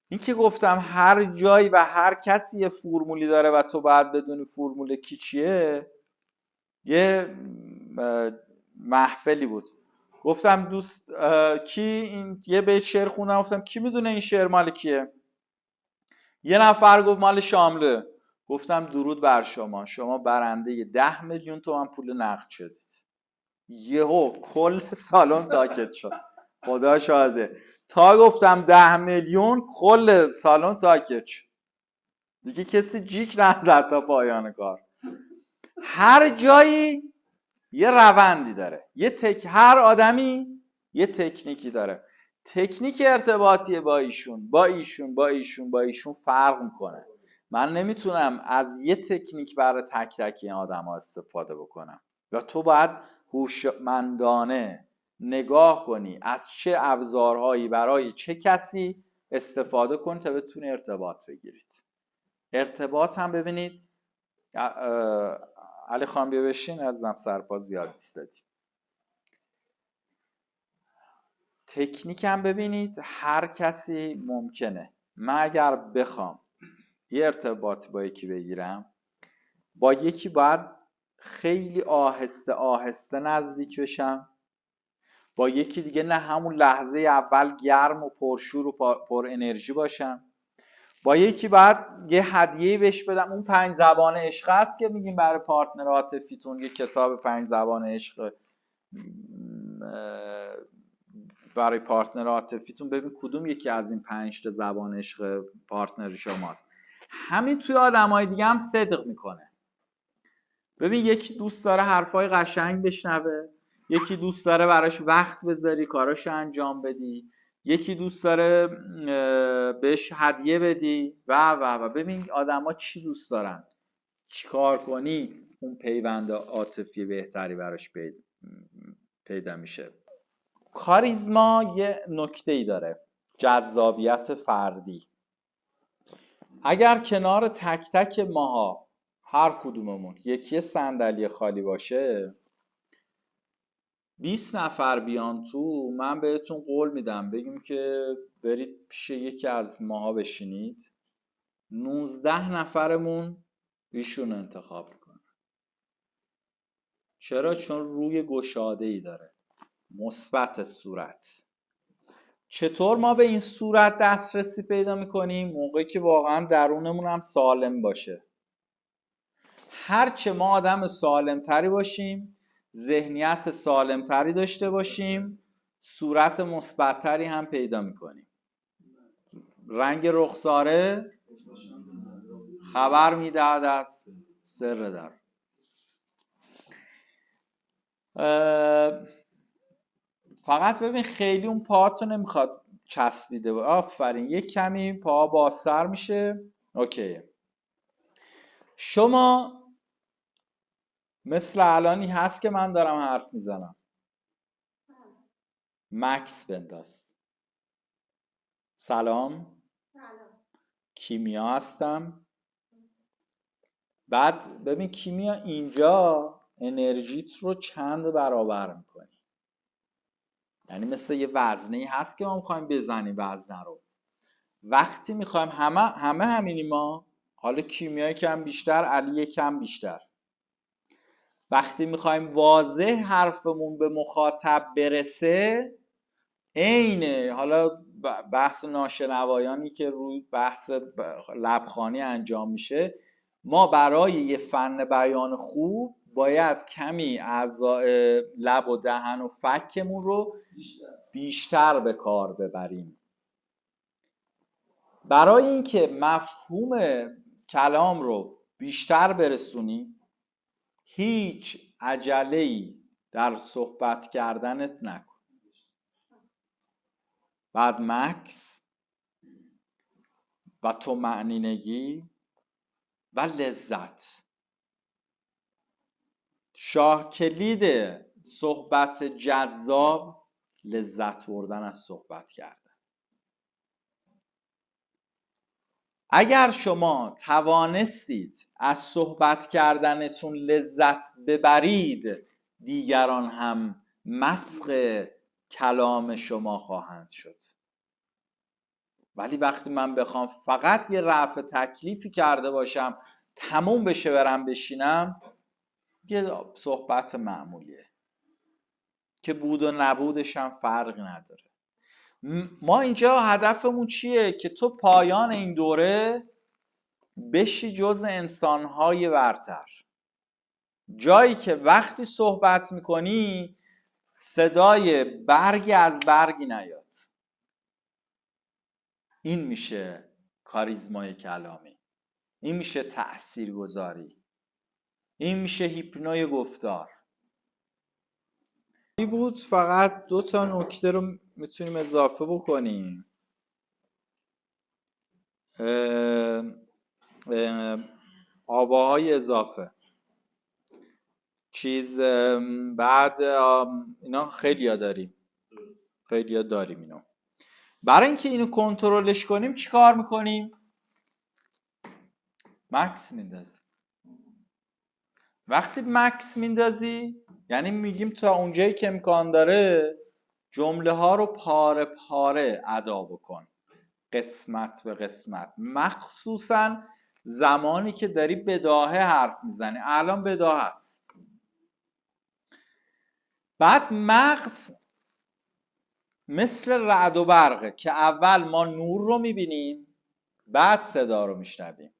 این که گفتم هر جایی و هر کسی یه فرمولی داره و تو باید بدونی فرمول کی چیه، یه محفلی بود، گفتم دوست کی این یه بیت شعر خوندم، گفتم کی میدونه این شعر مال کیه؟ یه نفر گفت مال شاملو. گفتم درود بر شما، شما برنده 10 میلیون تومان پول نقد شدید. یهو کل سالن ساکت شد، خدا شاهده. تا گفتم 10 میلیون کل سالن ساکت شد، دیگه کسی جیک نزد تا پایان کار. هر جایی یه روندی داره، هر آدمی یه تکنیکی داره. تکنیک ارتباطی با ایشون فرق میکنه. من نمیتونم از یه تکنیک برای تک تک این آدم ها استفاده بکنم و تو باید هوشمندانه نگاه کنی از چه ابزارهایی برای چه کسی استفاده کنی تا بتونی ارتباط بگیرید. ارتباط هم ببینید، علی خان بیا بشین، ازم سرپا زیاد ایستادی. تکنیک هم ببینید، هر کسی ممکنه، من اگر بخوام یه ارتباطی با یکی بگیرم، با یکی باید خیلی آهسته آهسته نزدیک بشم، با یکی دیگه نه همون لحظه اول گرم و پرشور و پر انرژی باشم، با یکی باید یه هدیه بهش بدم. اون 5 زبان عشق است که میگیم برای پارتنر عاطفیتون، یه کتاب 5 زبان عشق برای پارتنر عاطفیتون، ببین کدوم یکی از این 5 تا زبان عشق پارتنر شماست. همین توی آدمای دیگه هم صدق میکنه. ببین یکی دوست داره حرفای قشنگ بشنوه، یکی دوست داره براش وقت بذاری کاراشو انجام بدی، یکی دوست داره بهش هدیه بدی و ببین آدما چی دوست دارن، چیکار کنی اون پیوند عاطفی بهتری براش پیدا میشه. کاریزما یه نکته‌ای داره، جذابیت فردی. اگر کنار تک تک ماها هر کدوممون یکی صندلی خالی باشه، 20 نفر بیان تو، من بهتون قول میدم بگیم که برید پیش یکی از ماها بشینید، 19 نفرمون ایشون انتخاب میکنه. چرا؟ چون روی گشاده‌ای داره، مثبت صورت. چطور ما به این صورت دسترسی پیدا میکنیم؟ موقعی که واقعا درونمون هم سالم باشه. هرچه ما آدم سالمتری باشیم، ذهنیت سالمتری داشته باشیم، صورت مثبتتری هم پیدا میکنیم. رنگ رخساره خبر میدهد از سر در. فقط ببین خیلی اون پاهاتو نمیخواد چسبیده باشه. آفرین، یک کمی پاها بازتر میشه. اوکی. شما مثل الانی هست که من دارم حرف میزنم، مکس بنداز. سلام، کیمیا هستم. بعد ببین کیمیا، اینجا انرژیت رو چند برابر میکنی. یعنی مثل یه وزنه‌ای هست که ما میخوایم بزنیم وزنه رو. وقتی میخوایم همه همینی ما، حالا کیمیا کم بیشتر، علی کم بیشتر، وقتی میخوایم واضح حرفمون به مخاطب برسه، عین حالا بحث ناشنوایانی که روی بحث لبخوانی انجام میشه، ما برای یه فن بیان خوب باید کمی اعضای لب و دهن و فکمون رو بیشتر به کار ببریم. برای اینکه مفهوم کلام رو بیشتر برسونی، هیچ عجله‌ای در صحبت کردنت نکن. بعد مکس و طمأنینگی و لذت. شاه کلید صحبت جذاب لذت بردن از صحبت کردن. اگر شما توانستید از صحبت کردنتون لذت ببرید، دیگران هم مسخ کلام شما خواهند شد. ولی وقتی من بخوام فقط یه رفع تکلیفی کرده باشم تموم بشه برم بشینم، یه صحبت معمولیه که بود و نبودش هم فرق نداره. ما اینجا هدفمون چیه؟ که تو پایان این دوره بشی جز انسانهای برتر، جایی که وقتی صحبت میکنی صدای برگی از برگی نیاد. این میشه کاریزمای کلامی، این میشه تاثیرگذاری، این میشه هیپنوی گفتار. این بود. فقط 2 تا نکته رو میتونیم اضافه بکنیم. آواهای اضافه چیز بعد اینا خیلی داریم اینو. برای اینکه اینو کنترلش کنیم چی کار میکنیم؟ مکس میندازیم. وقتی مکس میندازی یعنی میگیم تا اونجایی که امکان داره جمله ها رو پاره پاره ادا بکن، قسمت به قسمت، مخصوصا زمانی که داری بداهه حرف میزنی. الان بداهه است. بعد مغز مثل رعد و برقه که اول ما نور رو میبینیم بعد صدا رو میشنویم.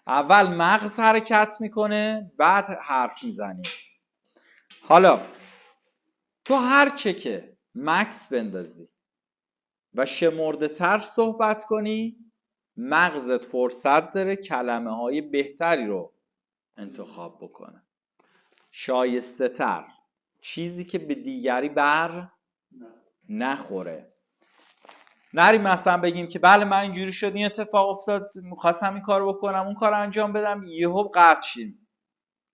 اول مغز حرکت میکنه بعد حرف میزنیم. حالا تو هر چه که مکس بندازی و شمرده تر صحبت کنی مغزت فرصت داره کلمه های بهتری رو انتخاب بکنه، شایسته تر، چیزی که به دیگری بر نخوره. نریم مثلا بگیم که بله من اینجوری شد، این اتفاق افتاد، میخواستم این کار بکنم، اون کار انجام بدم، یهو قطع شیم،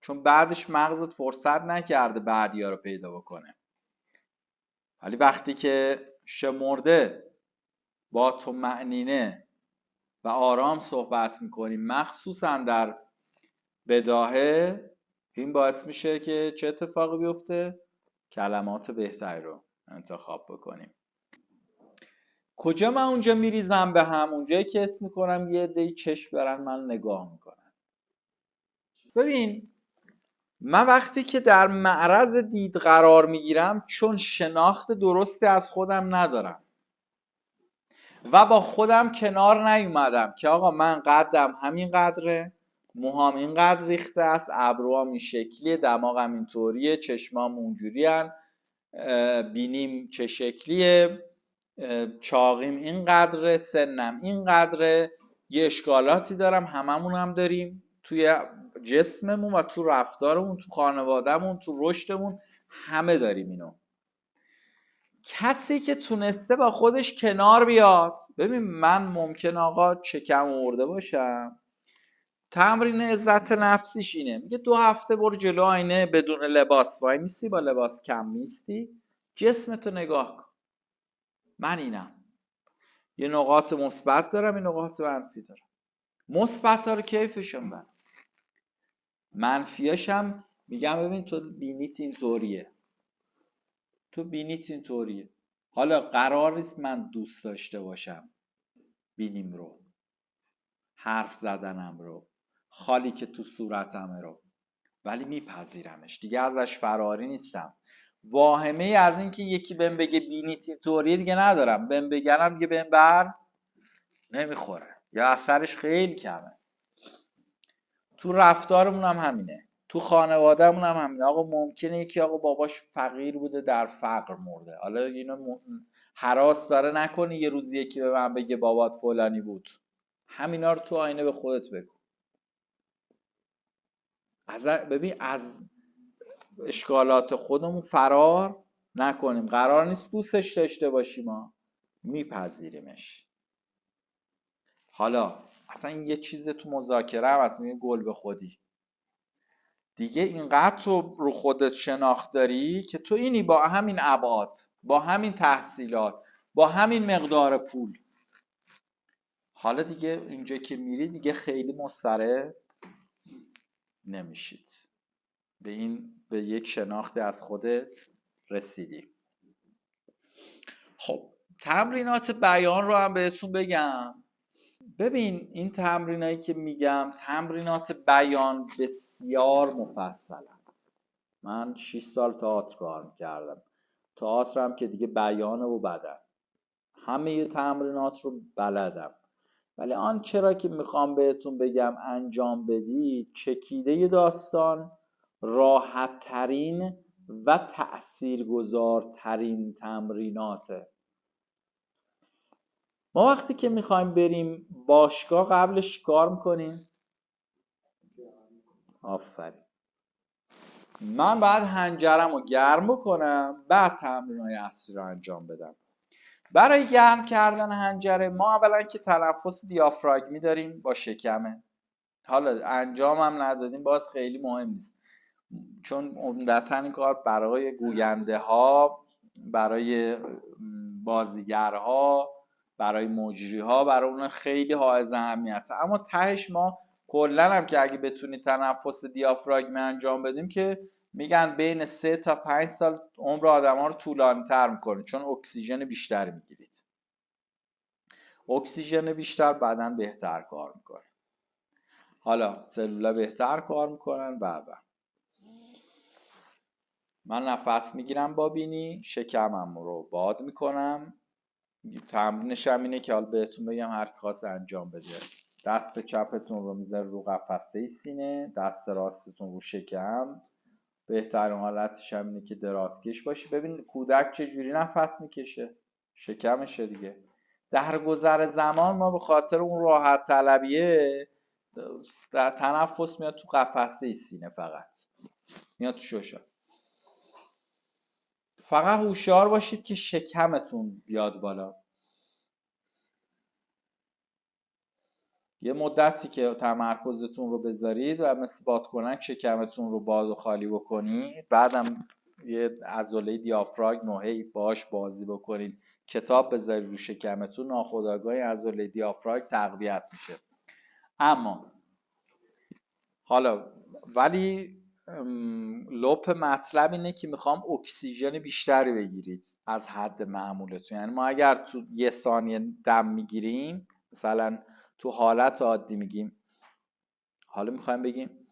چون بعدش مغزت فرصت نکرده بعدیا رو پیدا بکنه. ولی وقتی که شمرده با تو معنینه و آرام صحبت میکنیم مخصوصا در بداهه، این باعث میشه که چه اتفاقی بیفته؟ کلمات بهتری رو انتخاب بکنیم. کجا من اونجا میریزم به هم؟ اونجایی که اسم میکنم یه عده‌ای چشم برن من نگاه میکنن. ببین من وقتی که در معرض دید قرار میگیرم چون شناخت درستی از خودم ندارم و با خودم کنار نیومدم که آقا من قدم همین قدره، موهام اینقدر ریخته است، ابروام این شکلیه، دماغم اینطوریه، چشمام اونجورین، بینیم چه شکلیه، چاقیم اینقدره، سنم اینقدره، یه اشکالاتی دارم، هممون هم داریم توی جسممون و تو رفتارمون، تو خانوادهمون، تو رشدمون، همه داریم اینو. کسی که تونسته با خودش کنار بیاد، ببین من ممکن آقا چکم آورده باشم، تمرین عزت نفسیش اینه، میگه 2 هفته برو جلو آینه بدون لباس وای میستی، با لباس کم میستی، جسمتو نگاه کن. من اینم، یه نقاط مثبت دارم، یه نقاط منفی دارم. مثبت ها رو کیفشون برم، منفیاشم میگم ببین تو بینیت اینطوریه، تو بینیت اینطوریه. حالا قرار نیست من دوست داشته باشم بینیم رو، حرف زدنم رو، خالی که تو صورتمه رو، ولی میپذیرمش دیگه، ازش فراری نیستم. واهمه از این که یکی بهم بگه بینیت اینطوریه دیگه ندارم، بهم بگنم دیگه بهم بر نمیخوره یا اثرش خیلی کمه. تو رفتارمون هم همینه، تو خانوادهمون هم همینه. آقا ممکنه یکی آقا باباش فقیر بوده در فقر مرده، حالا اینو هراس داره نکنی یه روز یکی به من بگه بابات فلانی بود. همینا رو تو آینه به خودت بگو. ببین از اشکالات خودمون فرار نکنیم. قرار نیست دوستش داشته باشیم، ما میپذیریمش. حالا اصلا یه چیز تو مذاکره هم هست، میگه گل به خودی. دیگه اینقدر تو رو خودت شناخت داری که تو اینی با همین ابعاد، با همین تحصیلات، با همین مقدار پول. حالا دیگه اینجا که میری دیگه خیلی مضطرب نمیشید. به یک شناخت از خودت رسیدی. خب تمرینات بیان رو هم بهتون بگم. ببین این تمرینایی که میگم تمرینات بیان بسیار مفصلن. من 6 سال تئاتر کار میکردم، تئاترم که دیگه بیانه و بدن، همه تمرینات رو بلدم. ولی آن چرا که میخوام بهتون بگم انجام بدید، چکیده داستان راحت ترین و تأثیرگذارترین تمریناته. ما وقتی که میخوایم بریم باشگاه قبلش کار میکنیم. آفرین. من بعد حنجرم رو گرم بکنم، بعد تمرینای اصلی رو انجام بدم. برای گرم کردن حنجره ما اولا که تنفس دیافراگمی داریم با شکمه. حالا انجام هم ندادیم باز خیلی مهم نیست، چون عمدتاً این کار برای گوینده ها، برای بازیگرها، برای مجری ها، برای اون خیلی حائز اهمیته. اما تهش ما کلا هم که اگه بتونید تنفس دیافراگمی انجام بدیم که میگن بین 3 تا 5 سال عمر آدم ها رو طولانی تر میکنه، چون اکسیژن بیشتری میگیرید. اکسیژن بیشتر بدن بهتر کار میکنه، حالا سلولا بهتر کار میکنن و من نفس میگیرم با بینی، شکمم رو باد میکنم. تمرینش هم اینه که حالا بهتون بگم هر کی خواست انجام بده. دست چپتون رو میذاره رو قفسه سینه، دست راستتون رو شکم. بهترین حالتش هم اینه که درازکش باشی. ببین کودک چجوری نفس میکشه، شکمشه دیگه. در گذر زمان ما به خاطر اون راحت طلبیه تنفس میاد تو قفسه سینه، فقط میاد تو ششم. فقط هوشیار باشید که شکمتون بیاد بالا. یه مدتی که تمرکزتون رو بذارید و مثل بادکنک شکمتون رو باز و خالی بکنید، بعدم یه عضله دیافراگم هی باش بازی بکنید، کتاب بذارید رو شکمتون، ناخودآگاه عضله دیافراگم تقویت میشه. اما حالا ولی لپ مطلب اینه که میخوام اکسیژن بیشتری بگیرید از حد معمولتون. یعنی ما اگر تو 1 ثانیه دم میگیریم، مثلا تو حالت عادی میگیم، حالا میخوایم بگیم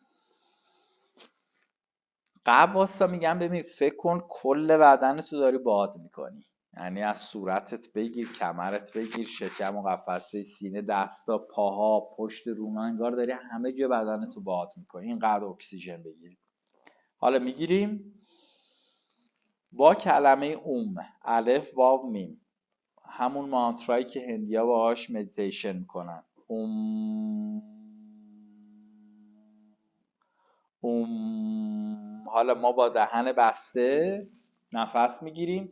قبل واسه میگم ببین فکر کن کل بدنتو داری باد میکنی، یعنی از صورتت بگیر، کمرت بگیر، شکم و قفسه سینه، دستا، پاها، پشت رونا، انگار داری همه جا بدنتو باد میکنی. اینقدر اکسیژن بگیری. حالا میگیریم با کلمه الف واو میم، همون مانترایی که هندیا باهاش مدیتیشن میکنن. حالا ما با دهن بسته نفس میگیریم.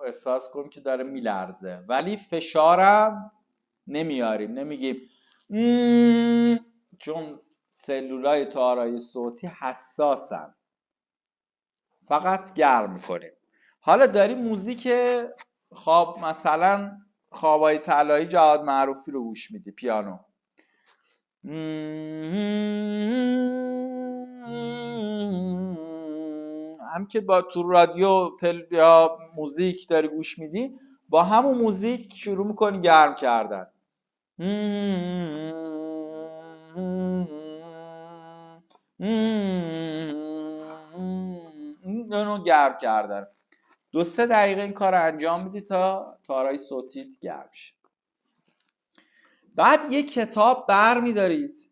احساس کنیم که داره میلرزه، ولی فشارم نمیاریم، نمیگیم چون سلولای تارای صوتی حساسن، فقط گرم میکنیم. حالا داری موزیک خواب، مثلا خوابای طلایی جواد معروفی رو گوش میدی، پیانو، هم که با تو رادیو یا موزیک داری گوش میدی، با همون موزیک شروع میکنی گرم کردن. اینو گرم کردن. 2-3 دقیقه این کار رو انجام میدی تا تارای صوتی گرم شه. بعد یک کتاب بر میدارید،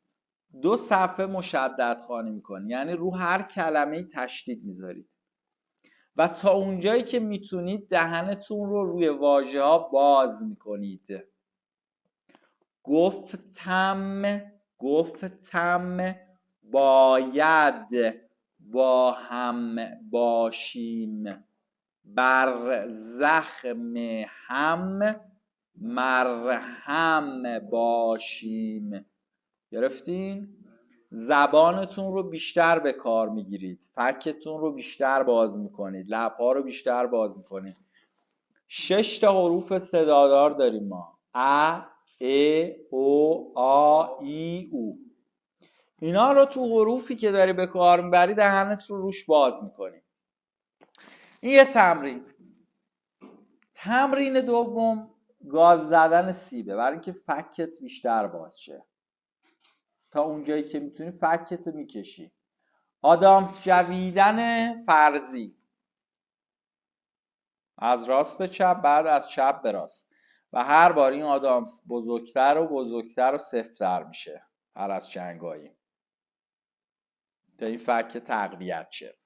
2 صفحه مشدد خوانی میکنید، یعنی رو هر کلمه تشدید میذارید و تا اونجایی که میتونید دهنتون رو روی واژه ها باز میکنید. گفتم باید با هم باشیم، بر زخم هم مرهم باشیم. گرفتین؟ زبانتون رو بیشتر به کار میگیرید، فکتون رو بیشتر باز میکنید، لبها رو بیشتر باز میکنید. 6 تا حروف صدادار داریم ما: ا، او آ ای او. اینا رو تو حروفی که داری به کار میبری دهنت رو روش باز میکنی. این یه تمرین. تمرین دوم گاز زدن سیبه، برای اینکه فکت بیشتر باز شه. تا اونجایی که میتونی فکت میکشی. آدامس جویدن فرضی، از راست به چپ، بعد از چپ به راست، و هر بار این آدامس بزرگتر و بزرگتر و سفت‌تر میشه هر از چنگایی تا این فک تقویت شه.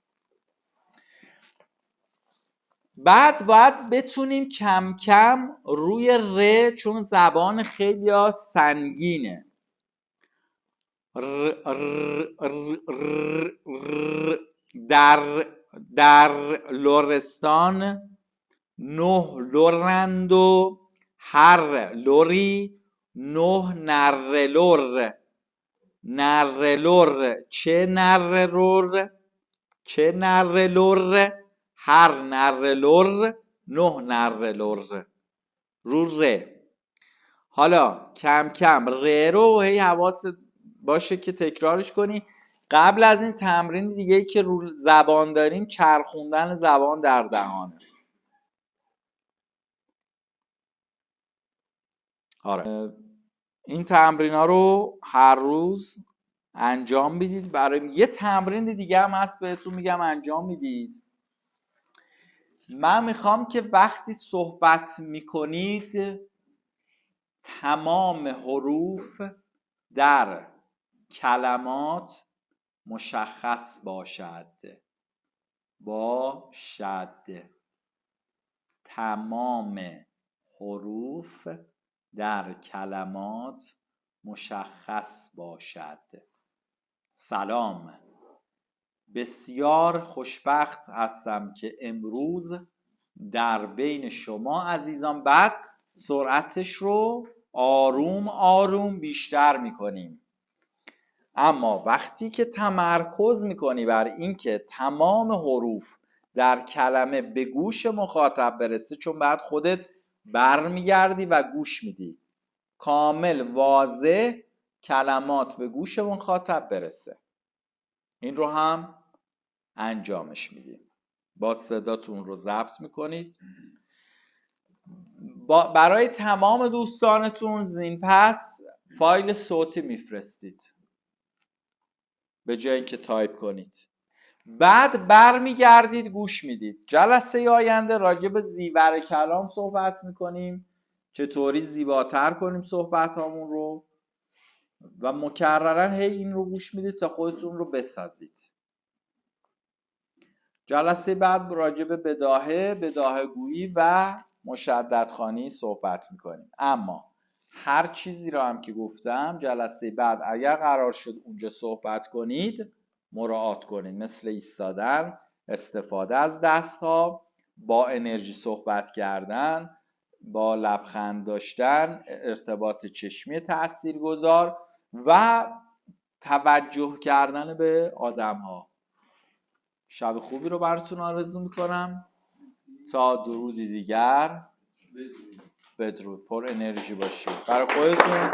بعد باید بتونیم کم کم روی ر، چون زبان خیلی سنگینه، در لرستان 9 لرند و هر لری 9 نره لر. نره لر چه نره لر، چه نره لر، هر نره لر 9 نره لر. رو ر. حالا کم کم ر رو هی حواست باشه که تکرارش کنی. قبل از این تمرین دیگه که رو زبان داریم چرخوندن زبان در دهانه. آره این تمرین ها رو هر روز انجام میدید. برای یه تمرین دیگه هم هست بهتون میگم انجام میدید. من میخوام که وقتی صحبت میکنید تمام حروف در کلمات مشخص باشد. تمام حروف در کلمات مشخص باشد. سلام، بسیار خوشبخت هستم که امروز در بین شما عزیزان. بعد سرعتش رو آروم آروم بیشتر میکنیم. اما وقتی که تمرکز میکنی بر اینکه تمام حروف در کلمه به گوش مخاطب برسه، چون بعد خودت برمیگردی و گوش میدی، کامل واضح کلمات به گوش مخاطب برسه. این رو هم انجامش میدیم. با صداتون رو ضبط میکنید. برای تمام دوستانتون زین پس فایل صوتی میفرستید به جای اینکه تایپ کنید. بعد برمیگردید گوش میدید. جلسه آینده راجع به زیور کلام صحبت میکنیم، چطوری زیباتر کنیم صحبت هامون رو، و مکررن هی این رو گوش میدید تا خودتون رو بسازید. جلسه بعد راجع به بداهه گویی و مشدد خوانی صحبت میکنیم. اما هر چیزی رو هم که گفتم جلسه بعد اگر قرار شد اونجا صحبت کنید مراعات کنید، مثل ایستادن، استفاده از دست ها، با انرژی صحبت کردن، با لبخند داشتن، ارتباط چشمی تاثیرگذار و توجه کردن به آدم ها. شب خوبی رو براتون آرزو میکنم. تا درودی دیگر، بدرود. پر انرژی باشید برای خودتون.